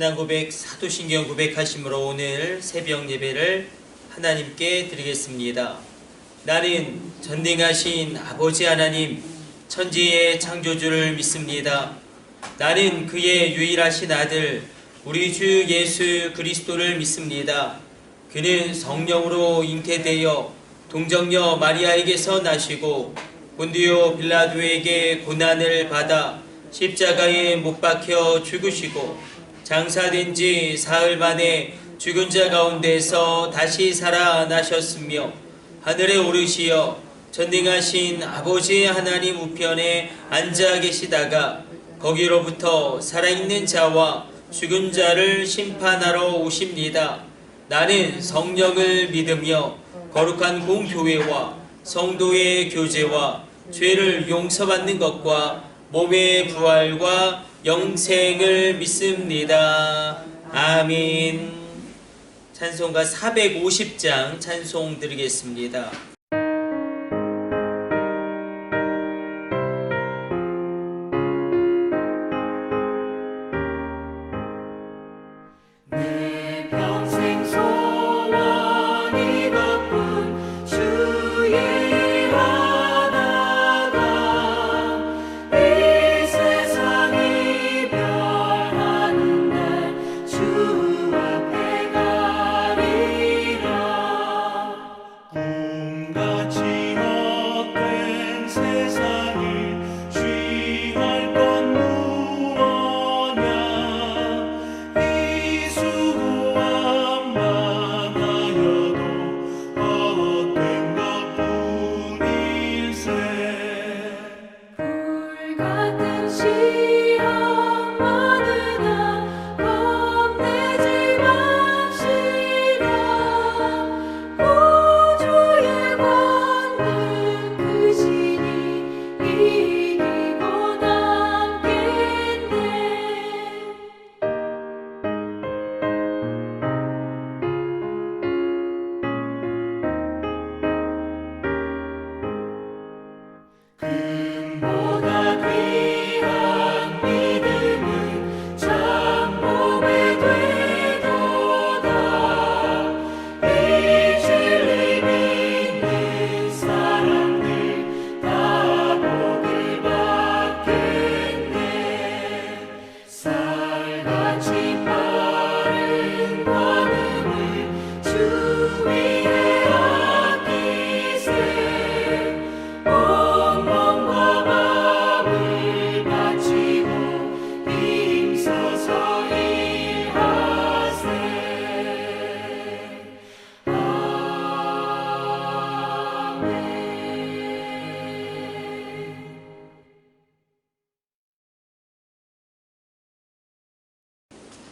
신앙고백 사도신경 고백하심으로 오늘 새벽 예배를 하나님께 드리겠습니다. 나는 전능하신 아버지 하나님 천지의 창조주를 믿습니다. 나는 그의 유일하신 아들 우리 주 예수 그리스도를 믿습니다. 그는 성령으로 잉태되어 동정녀 마리아에게서 나시고 본디오 빌라도에게 고난을 받아 십자가에 못 박혀 죽으시고 장사된 지 사흘 만에 죽은 자 가운데서 다시 살아나셨으며 하늘에 오르시어 전능하신 아버지 하나님 우편에 앉아 계시다가 거기로부터 살아있는 자와 죽은 자를 심판하러 오십니다. 나는 성령을 믿으며 거룩한 공교회와 성도의 교제와 죄를 용서받는 것과 몸의 부활과 영생을 믿습니다. 아멘. 찬송가 450장 찬송 드리겠습니다.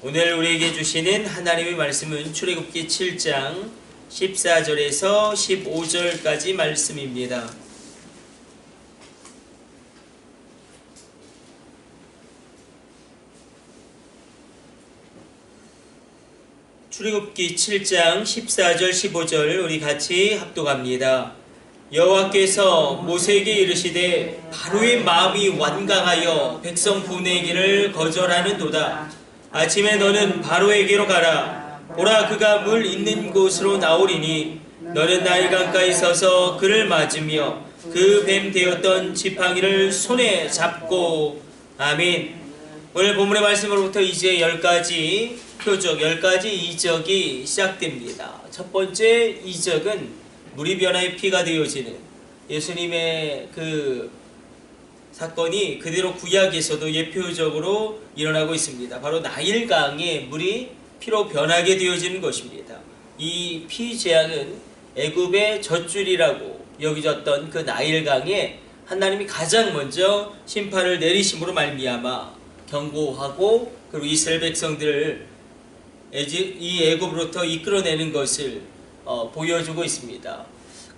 오늘 우리에게 주시는 하나님의 말씀은 출애굽기 7장 14절에서 15절까지 말씀입니다. 출애굽기 7장 14절 15절 우리 같이 합독합니다. 여호와께서 모세에게 이르시되 바로의 마음이 완강하여 백성 보내기를 거절하는도다. 아침에 너는 바로에게로 가라. 보라, 그가 물 있는 곳으로 나오리니 너는 나일강가에 서서 그를 맞으며 그 뱀 되었던 지팡이를 손에 잡고. 아멘. 오늘 본문의 말씀으로부터 이제 10가지 표적, 10가지 이적이 시작됩니다. 첫 번째 이적은 물이 변화의 피가 되어지는 예수님의 그 사건이 그대로 구약에서도 예표적으로 일어나고 있습니다. 바로 나일강의 물이 피로 변하게 되어지는 것입니다. 이 피 재앙은 애굽의 젖줄이라고 여겨졌던 그 나일강에 하나님이 가장 먼저 심판을 내리심으로 말미암아 경고하고 그리고 이스라엘 백성들을 이 애굽으로부터 이끌어내는 것을 보여주고 있습니다.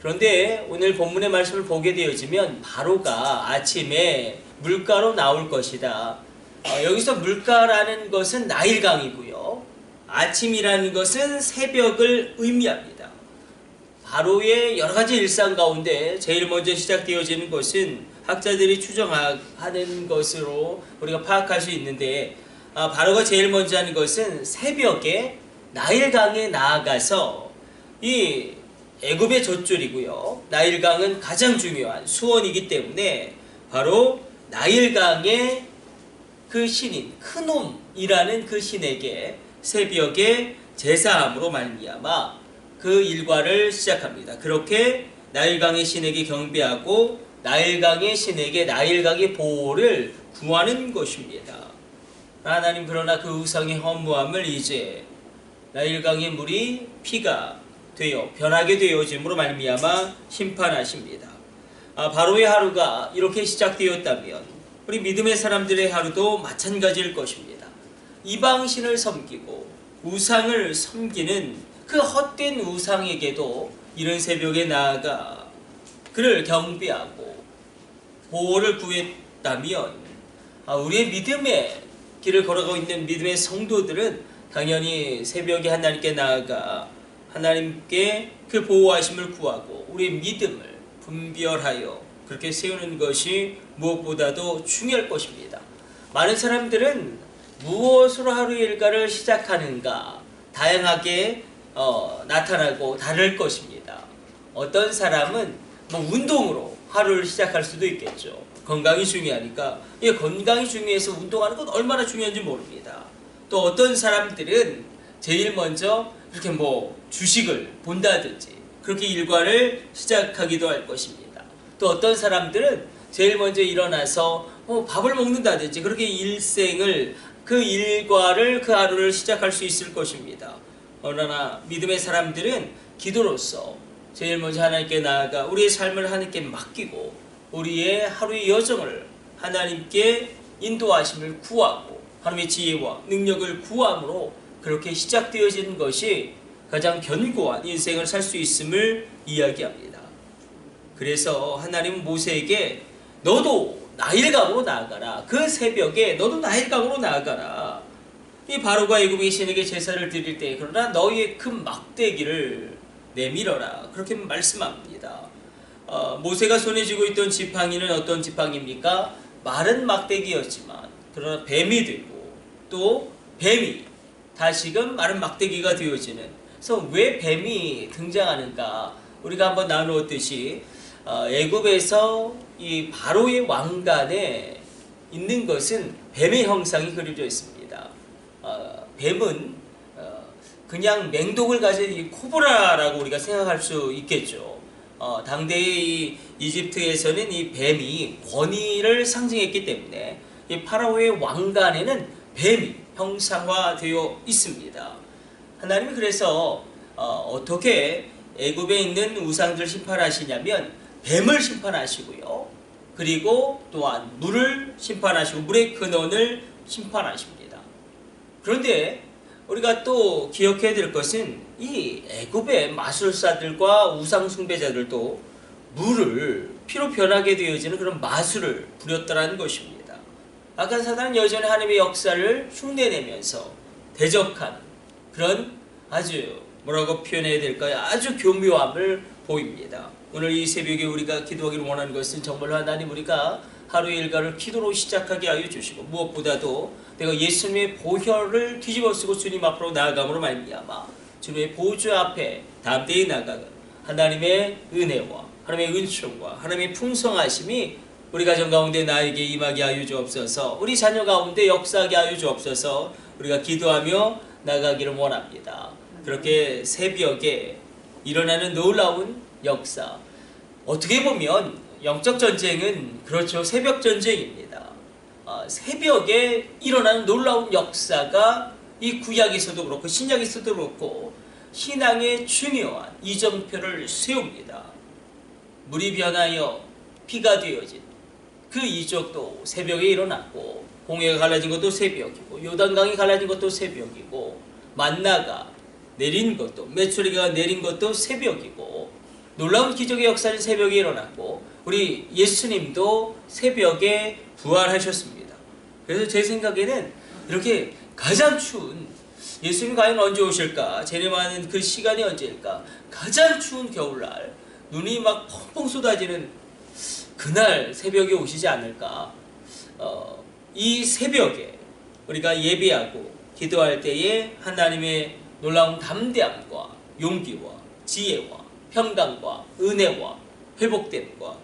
그런데 오늘 본문의 말씀을 보게 되어지면 바로가 아침에 물가로 나올 것이다. 여기서 물가라는 것은 나일강이고요. 아침이라는 것은 새벽을 의미합니다. 바로의 여러 가지 일상 가운데 제일 먼저 시작되어지는 것은 학자들이 추정하는 것으로 우리가 파악할 수 있는데 바로가 제일 먼저 하는 것은 새벽에 나일강에 나아가서 이 애굽의 젖줄이고요. 나일강은 가장 중요한 수원이기 때문에 바로 나일강의 그 신인 크놈이라는 그 신에게 새벽에 제사함으로 말미암아 그 일과를 시작합니다. 그렇게 나일강의 신에게 경배하고 나일강의 신에게 나일강의 보호를 구하는 것입니다. 하나님 그러나 그 우상의 허무함을 이제 나일강의 물이 피가 되어 변하게 되어짐으로 말미암아 심판하십니다. 바로의 하루가 이렇게 시작되었다면 우리 믿음의 사람들의 하루도 마찬가지일 것입니다. 이방신을 섬기고 우상을 섬기는 그 헛된 우상에게도 이른 새벽에 나아가 그를 경배하고 보호를 구했다면 우리의 믿음의 길을 걸어가고 있는 믿음의 성도들은 당연히 새벽에 하나님께 나아가 하나님께 그 보호하심을 구하고 우리의 믿음을 분별하여 그렇게 세우는 것이 무엇보다도 중요할 것입니다. 많은 사람들은 무엇으로 하루의 일과를 시작하는가 다양하게 나타나고 다를 것입니다. 어떤 사람은 운동으로 하루를 시작할 수도 있겠죠. 건강이 중요하니까 건강이 중요해서 운동하는 건 얼마나 중요한지 모릅니다. 또 어떤 사람들은 제일 먼저 이렇게 주식을 본다든지 그렇게 일과를 시작하기도 할 것입니다. 또 어떤 사람들은 제일 먼저 일어나서 밥을 먹는다든지 그렇게 일생을 그 일과를 그 하루를 시작할 수 있을 것입니다. 그러나 믿음의 사람들은 기도로서 제일 먼저 하나님께 나아가 우리의 삶을 하나님께 맡기고 우리의 하루의 여정을 하나님께 인도하심을 구하고 하나님의 지혜와 능력을 구함으로 그렇게 시작되어지는 것이 가장 견고한 인생을 살 수 있음을 이야기합니다. 그래서 하나님은 모세에게 너도 나일강으로 나아가라. 그 새벽에 너도 나일강으로 나아가라. 이 바로가 애굽의 신에게 제사를 드릴 때 그러나 너희의 큰 막대기를 내밀어라. 그렇게 말씀합니다. 모세가 손에 쥐고 있던 지팡이는 어떤 지팡이입니까? 마른 막대기였지만 그러나 뱀이 되고 또 뱀이 다시금 마른 막대기가 되어지는. 그래서 왜 뱀이 등장하는가? 우리가 한번 나누었듯이 애굽에서 이 바로의 왕관에 있는 것은 뱀의 형상이 그려져 있습니다. 뱀은 그냥 맹독을 가진 이 코브라라고 우리가 생각할 수 있겠죠. 당대의 이 이집트에서는 이 뱀이 권위를 상징했기 때문에 이 파라오의 왕관에는 뱀이 형상화되어 있습니다. 하나님이 그래서 어떻게 애굽에 있는 우상들 심판하시냐면 뱀을 심판하시고요. 그리고 또한 물을 심판하시고 물의 근원을 심판하십니다. 그런데 우리가 또 기억해야 될 것은 이 애굽의 마술사들과 우상 숭배자들도 물을 피로 변하게 되어지는 그런 마술을 부렸다는 것입니다. 악한 사단은 여전히 하나님의 역사를 흉내내면서 대적하는 그런 아주 뭐라고 표현해야 될까요? 아주 교묘함을 보입니다. 오늘 이 새벽에 우리가 기도하기를 원하는 것은 정말 하나님 우리가 하루의 일과를 기도로 시작하게 하여 주시고 무엇보다도 내가 예수님의 보혈을 뒤집어쓰고 주님 앞으로 나아감으로 말미암아 주님의 보좌 앞에 담대히 나아가 하나님의 은혜와 하나님의 은총과 하나님의 풍성하심이 우리 가정 가운데 나에게 임하게 하여 주옵소서. 우리 자녀 가운데 역사하게 하여 주옵소서. 우리가 기도하며 나가기를 원합니다. 그렇게 새벽에 일어나는 놀라운 역사. 어떻게 보면 영적 전쟁은 그렇죠. 새벽 전쟁입니다. 새벽에 일어나는 놀라운 역사가 이 구약에서도 그렇고 신약에서도 그렇고 신앙의 중요한 이정표를 세웁니다. 물이 변하여 피가 되어진 그 이적도 새벽에 일어났고 홍해가 갈라진 것도 새벽이고 요단강이 갈라진 것도 새벽이고 만나가 내린 것도 메추리가 내린 것도 새벽이고 놀라운 기적의 역사는 새벽에 일어났고 우리 예수님도 새벽에 부활하셨습니다. 그래서 제 생각에는 이렇게 가장 추운 예수님 과연 언제 오실까? 재림하는 그 시간이 언제일까? 가장 추운 겨울날 눈이 막 펑펑 쏟아지는 그날 새벽에 오시지 않을까? 이 새벽에 우리가 예배하고 기도할 때에 하나님의 놀라운 담대함과 용기와 지혜와 평강과 은혜와 회복됨과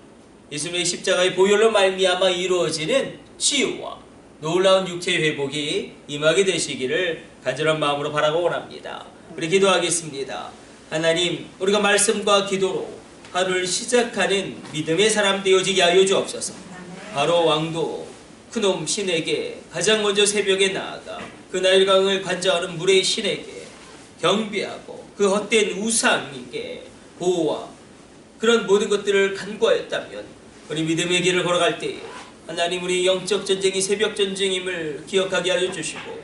예수님의 십자가의 보혈로 말미암아 이루어지는 치유와 놀라운 육체의 회복이 임하게 되시기를 간절한 마음으로 바라고 원합니다. 우리 기도하겠습니다. 하나님, 우리가 말씀과 기도로 하루를 시작하는 믿음의 사람 되어지게 하여 주옵소서. 바로 왕도 그놈 신에게 가장 먼저 새벽에 나아가 그 나일강을 관장하는 물의 신에게 경배하고 그 헛된 우상에게 보호와 그런 모든 것들을 간구하였다면 우리 믿음의 길을 걸어갈 때에 하나님, 우리 영적 전쟁이 새벽 전쟁임을 기억하게 하여 주시고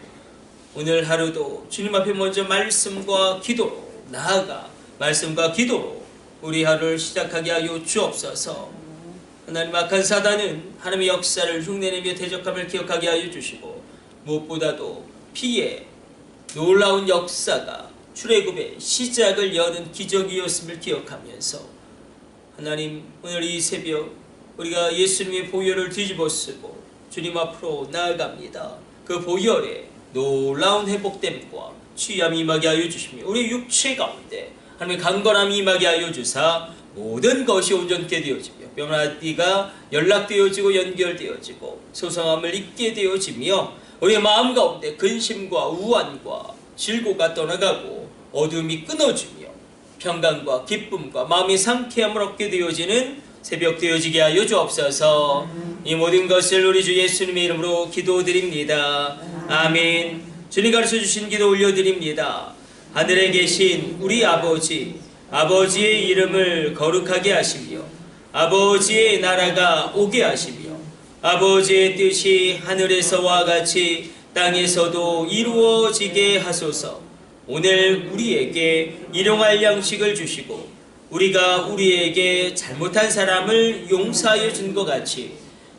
오늘 하루도 주님 앞에 먼저 말씀과 기도로 나아가 말씀과 기도로 우리 하루를 시작하게 하여 주옵소서. 하나님, 악한 사단은 하나님의 역사를 흉내내며 대적함을 기억하게 하여 주시고 무엇보다도 피의 놀라운 역사가 출애굽의 시작을 여는 기적이었음을 기억하면서 하나님, 오늘 이 새벽 우리가 예수님의 보혈을 뒤집어쓰고 주님 앞으로 나아갑니다. 그 보혈에 놀라운 회복됨과 취함이 임하게 하여 주시며 우리 육체 가운데 하나님의 강건함이 임하게 하여 주사 모든 것이 온전케 되어지며 뼈마디가 연락되어지고 연결되어지고 소성함을 잊게 되어지며 우리의 마음 가운데 근심과 우환과 질고가 떠나가고 어둠이 끊어지며 평강과 기쁨과 마음의 상쾌함을 얻게 되어지는 새벽 되어지게 하여 주옵소서. 이 모든 것을 우리 주 예수님의 이름으로 기도드립니다. 아멘. 주님 가르쳐 주신 기도 올려드립니다. 하늘에 계신 우리 아버지, 아버지의 이름을 거룩하게 하시며 아버지의 나라가 오게 하시며 아버지의 뜻이 하늘에서와 같이 땅에서도 이루어지게 하소서. 오늘 우리에게 일용할 양식을 주시고 우리가 우리에게 잘못한 사람을 용서하여 준 것 같이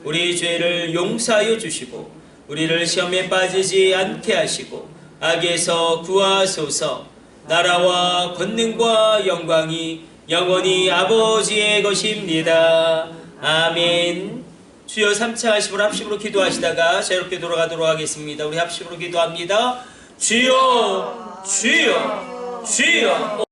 우리 죄를 용서하여 주시고 우리를 시험에 빠지지 않게 하시고 악에서 구하소서. 나라와 권능과 영광이 영원히 아버지의 것입니다. 아멘. 주여 3차 합심으로 합심으로 기도하시다가 자유롭게 돌아가도록 하겠습니다. 우리 합심으로 기도합니다. 주여, 주여, 주여.